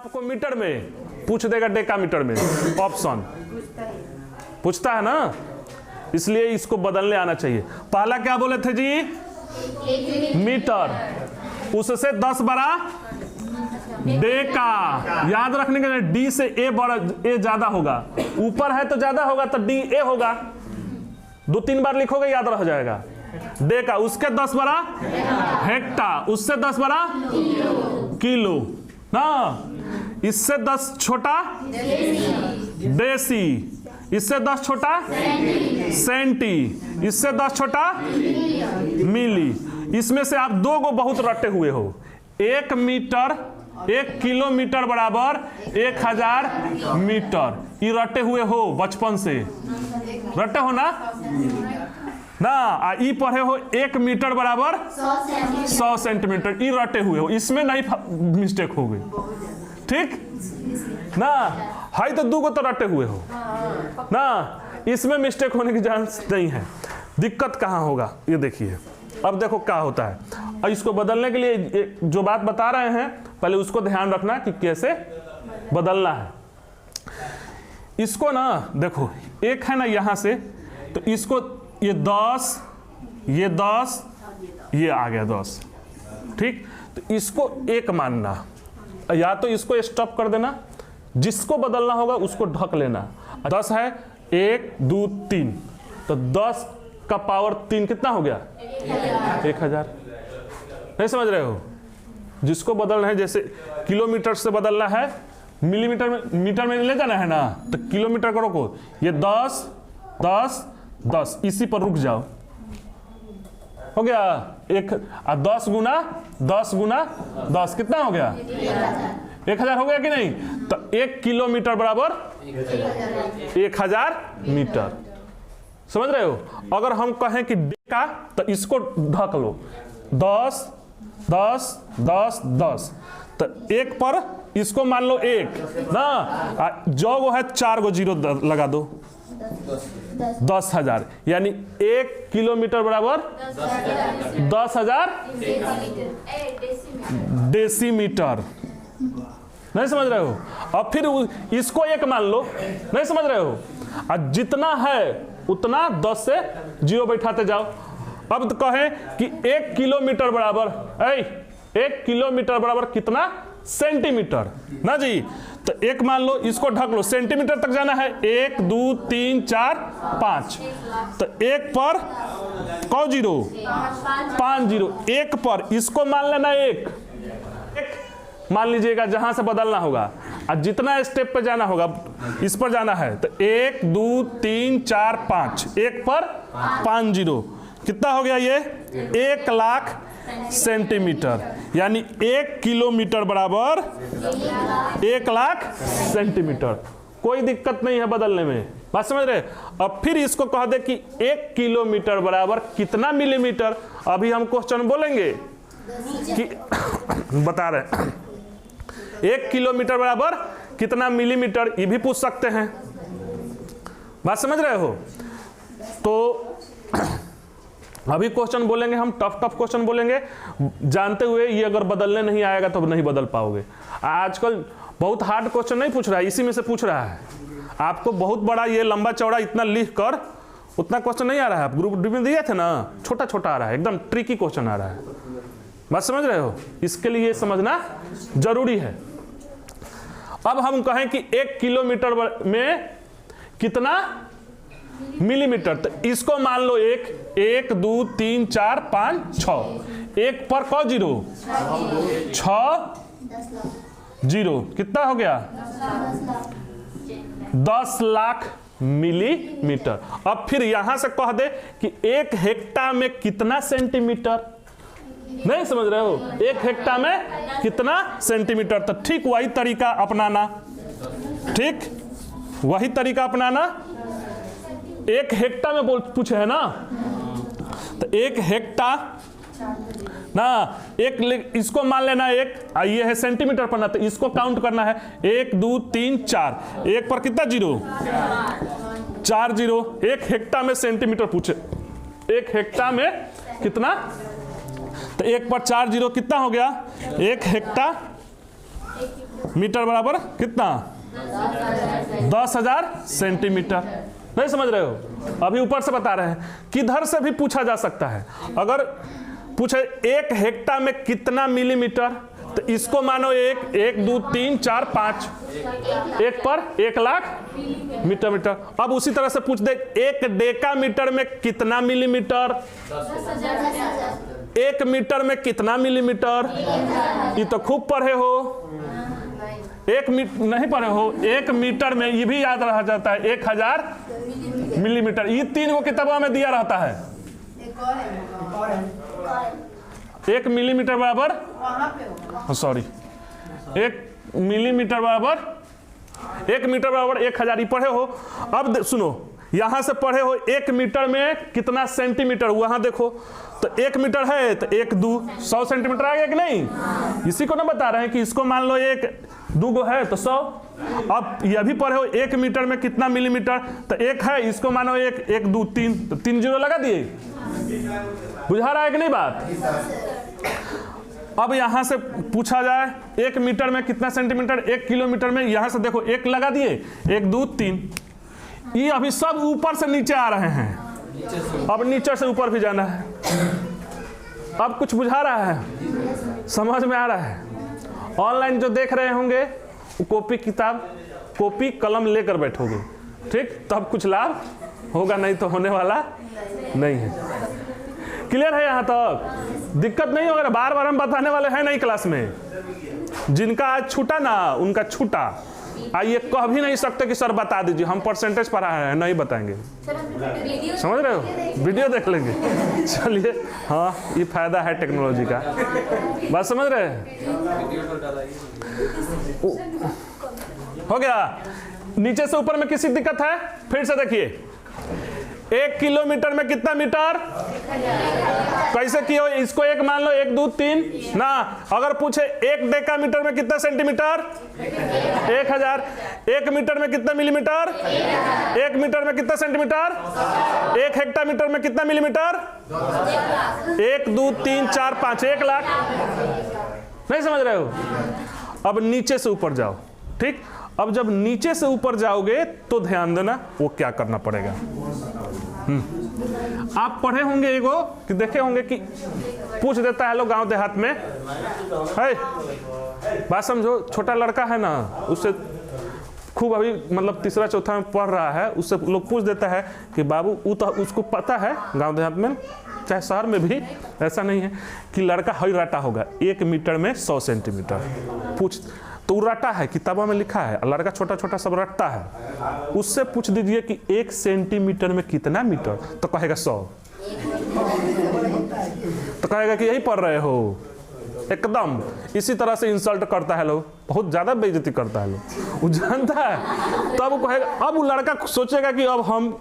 आपको मीटर में पूछ देगा, डेकामीटर में ऑप्शन पूछता है ना, इसलिए इसको बदलने आना चाहिए। पहला क्या बोले थे जी? मीटर, उससे 10 बड़ा डेका। याद रखने के लिए डी से ए बड़ा, ए ज्यादा होगा, ऊपर है तो ज्यादा होगा तो डी ए होगा। 2-3 बार लिखोगे याद रह जाएगा। डेका, उसके 10 बड़ा हेक्टा, उससे 10 बड़ा किलो ना, इससे 10 छोटा डेसी, इससे 10 छोटा सेंटी, इससे 10 छोटा मिली। इसमें से आप 2 को बहुत रटे हुए हो। 1 मीटर, 1 किलोमीटर बराबर 1000 मीटर, ये रटे हुए हो बचपन से, रटे हो ना ना। ई पढ़े हो 1 मीटर बराबर 100 सेंटीमीटर, ई रटे हुए हो, इसमें नहीं मिस्टेक हो गई, ठीक ना। हाई तो 2 को तो रटे हुए हो ना, इसमें मिस्टेक होने की चांस नहीं है। दिक्कत कहाँ होगा ये देखिए। अब देखो क्या होता है, और इसको बदलने के लिए जो बात बता रहे हैं पहले उसको ध्यान रखना कि कैसे बदलना है। इसको ना देखो, एक है ना यहाँ से, तो इसको ये 10, ये 10, ये आ गया 10, ठीक। तो इसको 1 मानना, या तो इसको स्टॉप कर देना, जिसको बदलना होगा उसको ढक लेना। 10 है, 1 2 3, तो 10 का पावर 3 कितना हो गया? 1000। नहीं समझ रहे हो? जिसको बदलना है, जैसे किलोमीटर से बदलना है मिलीमीटर में, मीटर में ले जाना है ना, तो किलोमीटर करो को, ये 10 10 10, इसी पर रुक जाओ, हो गया 1। 10 गुना 10 गुना 10 कितना हो गया? 1000 हो गया कि नहीं? तो 1 किलोमीटर बराबर 1000 मीटर। समझ रहे हो? अगर हम कहें कि डेका, तो इसको ढक लो, 10 10 10 10, तो 1 पर इसको मान लो 1 ना, जो वो है 4 गो जीरो लगा दो, 10,000, यानी 1 किलोमीटर बराबर 10,000 डेसीमीटर। नहीं समझ रहे हो? अब फिर इसको 1 मान लो, नहीं समझ रहे हो? और जितना है उतना 10 से 0 बैठाते जाओ। अब तो कहें कि 1 किलोमीटर बराबर 1 किलोमीटर बराबर कितना सेंटीमीटर ना जी, तो 1 मान लो, इसको ढक लो, सेंटीमीटर तक जाना है, 1 2 3 4 5, तो 1 पर कौ जीरो? 5 जीरो। 1 पर इसको मान लेना, 1 मान लीजिएगा जहां से बदलना होगा, और जितना स्टेप पे जाना होगा इस पर जाना है, तो 1 2 3 4 5, 1 पर 5 जीरो, कितना हो गया ये? 1 लाख सेंटीमीटर, यानी 1 किलोमीटर बराबर 1 लाख सेंटीमीटर। कोई दिक्कत नहीं है बदलने में, बात समझ रहे? अब फिर इसको कह दे कि 1 किलोमीटर बराबर कितना मिलीमीटर। अभी हम क्वेश्चन बोलेंगे कि बता रहे 1 किलोमीटर बराबर कितना मिलीमीटर, ये भी पूछ सकते हैं, बात समझ रहे हो? तो अभी क्वेश्चन बोलेंगे हम, टफ क्वेश्चन बोलेंगे, जानते हुए ये अगर बदलने नहीं आएगा तो नहीं बदल पाओगे। आजकल बहुत हार्ड क्वेश्चन नहीं पूछ रहा है, इसी में से पूछ रहा है। आपको बहुत बड़ा ये लंबा चौड़ा इतना लिख कर उतना क्वेश्चन नहीं आ रहा है। आप ग्रुप डी में दिए थे ना, छोटा छोटा आ रहा है, एकदम ट्रिकी क्वेश्चन आ रहा है, बात समझ रहे हो? इसके लिए समझना जरूरी है। अब हम कहें कि 1 किलोमीटर में कितना मिलीमीटर, तो इसको मान लो 1 2 3 4 5 6, 1 पर कौ जीरो? 6 जीरो, कितना हो गया? 10 लाख मिलीमीटर। अब फिर यहां से कह दे कि 1 हेक्टा में कितना सेंटीमीटर। नहीं समझ रहे हो? 1 हेक्टा में कितना सेंटीमीटर। तो ठीक वही तरीका अपनाना, ठीक वही तरीका अपनाना। 1 हेक्टा में पूछे है ना, तो 1 हेक्टा ना, इसको मान लेना 1, ये है सेंटीमीटर पर ना, तो इसको काउंट करना है 1 2 3 4, 1 पर कितना जीरो? 4 जीरो। 1 हेक्टा में सेंटीमीटर पूछे, 1 हेक्टा में कितना, तो 1 पर 4 जीरो कितना हो गया? 1 हेक्टा मीटर बराबर कितना 10,000 सेंटीमीटर। नहीं समझ रहे हो? अभी ऊपर से बता रहे हैं, किधर से भी पूछा जा सकता है। अगर पूछे 1 हेक्टर में कितना मिलीमीटर, तो इसको मानो 1 2 3 4 5, 1 पर 1 लाख मीटर। अब उसी तरह से पूछ दे 1 डेका मीटर में कितना मिलीमीटर, 1 मीटर में कितना मिलीमीटर। ये तो खूब पढ़े हो। 1 मीटर नहीं पढ़े हो, 1 मीटर में ये भी याद रह जाता है 1000 मिलीमीटर। ये 3 को किताबों में दिया रहता है। 1 मिलीमीटर बराबर, सॉरी 1 मिलीमीटर बराबर 1 मीटर बराबर 1000। पढ़े हो। अब सुनो, यहां से पढ़े हो 1 मीटर में कितना सेंटीमीटर, वहां देखो तो 1 मीटर है तो 1 2 100 सेंटीमीटर आ गया कि नहीं। इसी को ना बता रहे हैं कि इसको मान लो 1 2 गो है तो 100। अब यह भी पढ़े हो 1 मीटर में कितना मिलीमीटर, तो 1 है, इसको मानो 1 1 2 3, तो 3 जीरो लगा दिए। बुझा रहा है कि नहीं बात। अब यहां से पूछा जाए 1 मीटर में कितना सेंटीमीटर, 1 किलोमीटर में, यहां से देखो 1 लगा दिए, 1 2 3। ये अभी सब ऊपर से नीचे आ रहे हैं, अब नीचे से ऊपर भी जाना है। अब कुछ बुझा रहा है, समझ में आ रहा है। ऑनलाइन जो देख रहे होंगे कॉपी किताब कॉपी कलम लेकर बैठोगे, ठीक, तब कुछ लाभ होगा, नहीं तो होने वाला नहीं है। क्लियर है यहाँ तक? दिक्कत नहीं होगा। बार बार हम बताने वाले हैं नहीं क्लास में। जिनका आज छूटा ना उनका छूटा। आइए कह भी नहीं सकते कि सर बता दीजिए, हम परसेंटेज पढ़ा है, नहीं बताएंगे। समझ रहे हो? वीडियो देख लेंगे। चलिए, हाँ ये फायदा है टेक्नोलॉजी का। बात समझ रहे हैं? हो गया। नीचे से ऊपर में किसी दिक्कत है? फिर से देखिए 1 किलोमीटर में कितना मीटर, कैसे किए हो? इसको 1 मान लो, 1 2 3 ना। अगर पूछे 1 डेका मीटर में कितना सेंटीमीटर, 1000। 1 मीटर में कितना मिलीमीटर, 1 मीटर में कितना सेंटीमीटर, 1 हेक्टर मीटर में कितना मिलीमीटर, 1 2 3 4 5, 1 लाख। नहीं समझ रहे हो? अब नीचे से ऊपर जाओ, ठीक। अब जब नीचे से ऊपर जाओगे तो ध्यान देना वो क्या करना पड़ेगा। आप पढ़े होंगे एगो कि देखे होंगे कि पूछ देता है लोग गांव देहात में, है बात समझो, छोटा लड़का है ना, उससे खूब अभी मतलब तीसरा चौथा में पढ़ रहा है, उससे लोग पूछ देता है कि बाबू वो तो उसको पता है गांव देहात में, चाहे शहर में भी ऐसा नहीं है कि लड़का हई राटा होगा 1 मीटर में 100 सेंटीमीटर। पूछ तो रटा है, किताबों में लिखा है, लड़का छोटा छोटा सब रटता है। उससे पूछ दीजिए कि 1 सेंटीमीटर में कितना मीटर, तो कहेगा 100। तो कहेगा कि यही पढ़ रहे हो। एकदम इसी तरह से इंसल्ट करता है लोग, बहुत ज्यादा बेइज्जती करता है लोग, वो जानता है। तब वो कहेगा, अब वो लड़का सोचेगा कि अब हम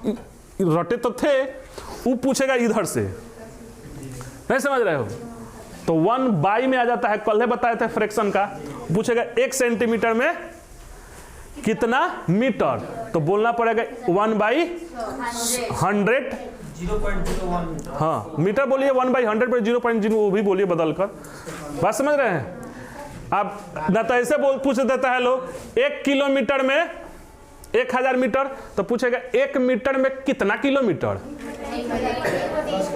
रटे तो थे, वो पूछेगा इधर से। नहीं समझ रहे हो? तो 1/, में आ जाता है। कल बताए थे फ्रैक्शन का, पूछेगा 1 सेंटीमीटर में कितना मीटर, तो बोलना पड़ेगा 1/100। 0.01 हाँ मीटर बोलिए, 1/100 पर 0.0 वो भी बोलिए बदल कर। बात समझ रहे हैं आप? ना तो ऐसे पूछ देता है लोग 1 किलोमीटर में 1000 मीटर, तो पूछेगा 1 मीटर में कितना किलोमीटर,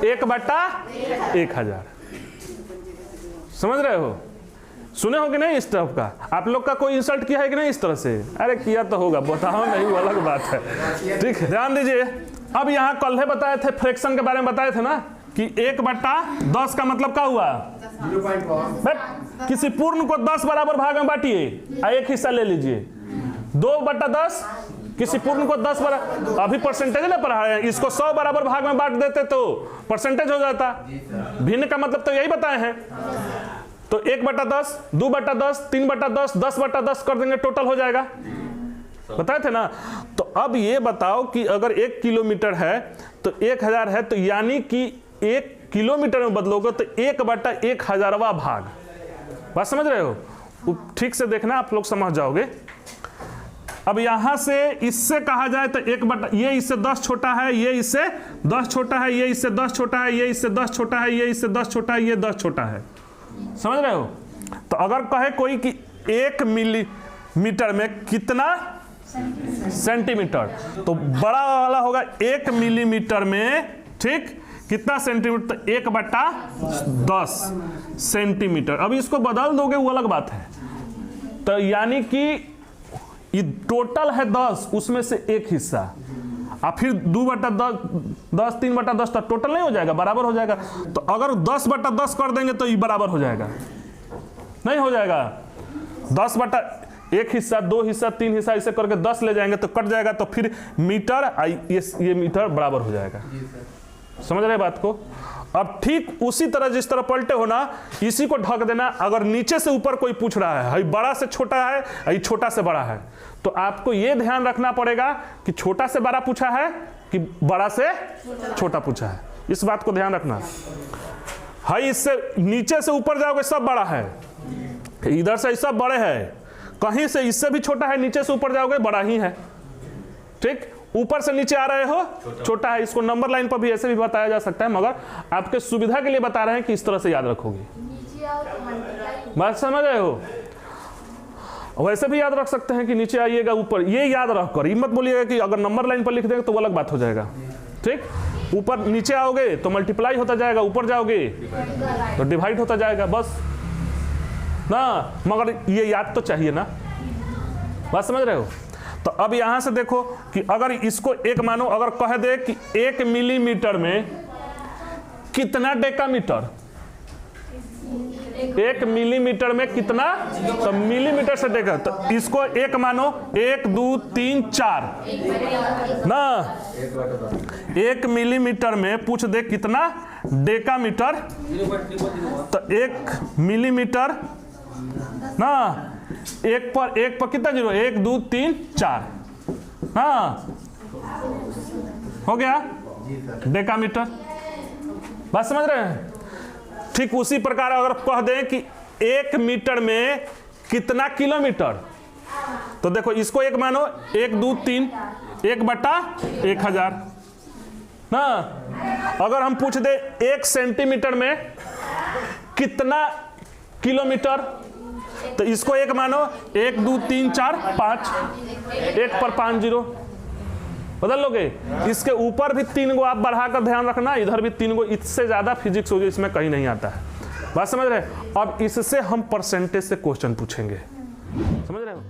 1/1000। समझ रहे हो? सुने हो कि नहीं इस तरफ का? आप लोग का कोई इंसल्ट किया है कि नहीं इस तरह से? अरे किया तो होगा, बताओ नहीं, वो अलग बात है। ठीक है, ध्यान दीजिए। अब यहाँ कल बताए थे, फ्रैक्शन के बारे में बताए थे ना कि 1/10 का मतलब क्या हुआ? 0.1। किसी पूर्ण को 10 बराबर भाग में बांटिए, एक हिस्सा ले लीजिए। 2/10 किसी पूर्ण को 10 बराबर, अभी परसेंटेज ना पढ़ा है, इसको 100 बराबर भाग में बांट देते तो परसेंटेज हो जाता। भिन्न का मतलब तो यही बताए हैं। तो 1/10, 2/10, 3/10, 10/10 कर देंगे, टोटल हो जाएगा। बताए थे ना? तो अब ये बताओ कि अगर 1 किलोमीटर है तो 1000 है, तो यानी कि 1 किलोमीटर में बदलोगे तो 1/1000वां भाग। बात समझ रहे हो? ठीक से देखना, आप लोग समझ जाओगे। अब यहां से इससे कहा जाए तो 1/, ये इससे 10 छोटा है, ये इससे 10 छोटा है, ये इससे 10 छोटा है, ये इससे 10 छोटा है, ये इससे 10 छोटा है, ये 10 छोटा है। समझ रहे हो? तो अगर कहे कोई कि 1 मिलीमीटर में कितना सेंटीमीटर, तो बड़ा वाला होगा 1 मिलीमीटर में, ठीक, कितना सेंटीमीटर, तो 1/10 सेंटीमीटर। अब इसको बदल दोगे वो अलग बात है, तो यानी कि ये टोटल है 10, उसमें से एक हिस्सा, और फिर 2/10 3/10 तो टोटल नहीं हो जाएगा, बराबर हो जाएगा। तो अगर 10/10 कर देंगे तो ये बराबर हो जाएगा, नहीं हो जाएगा। 10/1 हिस्सा, 2 हिस्सा, 3 हिस्सा ऐसे करके 10 ले जाएंगे तो कट जाएगा, तो फिर मीटर ये मीटर बराबर हो जाएगा। समझ रहे बात को? अब ठीक उसी तरह जिस तरह पलटे हो ना, इसी को ढक देना। अगर नीचे से ऊपर कोई पूछ रहा है, बड़ा से छोटा है, ये छोटा से बड़ा है, तो आपको ये ध्यान रखना पड़ेगा कि छोटा से बड़ा पूछा है कि बड़ा से छोटा पूछा है, इस बात को ध्यान रखना। हाई इससे नीचे से ऊपर जाओगे सब बड़ा है, इधर से सब बड़े हैं, कहीं से इससे भी छोटा है, नीचे से ऊपर जाओगे बड़ा ही है, ठीक। ऊपर से नीचे आ रहे हो छोटा है। इसको नंबर लाइन पर भी ऐसे भी बताया जा सकता है, मगर आपके सुविधा के लिए बता रहे हैं कि इस तरह से याद रखोगे। बात समझ रहे हो? वैसे भी याद रख सकते हैं कि नीचे आइएगा ऊपर, ये याद रखकर ये मत बोलिएगा कि अगर नंबर लाइन पर लिख देंगे तो वो अलग बात हो जाएगा, ठीक। ऊपर नीचे आओगे तो मल्टीप्लाई होता जाएगा, ऊपर जाओगे तो डिवाइड होता जाएगा, बस ना, मगर ये याद तो चाहिए ना। बात समझ रहे हो? तो अब यहां से देखो कि अगर इसको एक मानो, अगर कह दे कि 1 मिलीमीटर में कितना डेकामीटर, 1 मिलीमीटर में कितना, तो मिलीमीटर से डेका, तो इसको एक मानो, 1 2 3 4 ना, 1 मिलीमीटर में पूछ दे कितना डेकामीटर, तो 1 मिलीमीटर ना, एक पर कितना जीरो, 1 2 3 4, हाँ हो गया डेकामीटर। बात समझ रहे हैं? ठीक उसी प्रकार अगर कह दें कि 1 मीटर में कितना किलोमीटर, तो देखो इसको एक मानो, 1 2 3 1/1000 ना। अगर हम पूछ दे 1 सेंटीमीटर में कितना किलोमीटर, तो इसको एक मानो, 1 2 3 4 5, 1 पर 5 0 बदल लोगे। इसके ऊपर भी 3 गो आप बढ़ाकर ध्यान रखना, इधर भी 3 गो, इससे ज्यादा फिजिक्स होगी इसमें कहीं नहीं आता है। बात समझ रहे? अब इससे हम परसेंटेज से क्वेश्चन पूछेंगे, समझ रहे हो?